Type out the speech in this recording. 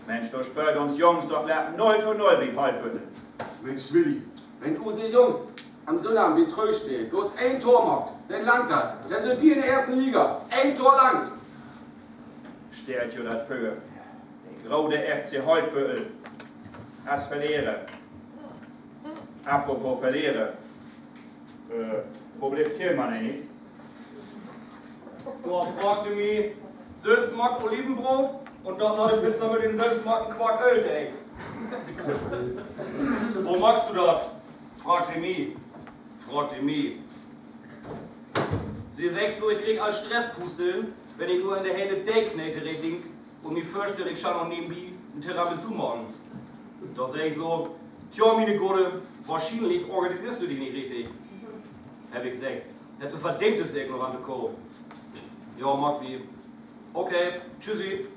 Mensch, du spürt uns Jungs doch 0:0 wie Halbbüttel. Mensch, Willi, wenn unsere Jungs am Sonnabend wie Trö spielen, bloß ein Tor macht, dann langt das. Dann sind wir in der ersten Liga. Ein Tor langt. Stellt ihr das für? Der grode FC Halbbüttel. As verlieren. Apropos verlieren. Wo bleibt Tillmann nicht? Du fragte mich, Selbstmarkt Olivenbrot und dann noch eine Pizza mit den Selbstmarken Quark Öldeck. Wo machst du das? Fragte mich. Sie sagt so, ich krieg all Stresspusteln, wenn ich nur in der helle Deckknete reding und mir vorstelle, ich schau noch nebenbei ein Tiramisu machen. Da sag ich so, tja, meine Gute, wahrscheinlich organisierst du dich nicht richtig. Hab ich gesagt, hätte so verdammtes ignorante Co. Ja, mag wie. Okay, tschüssi.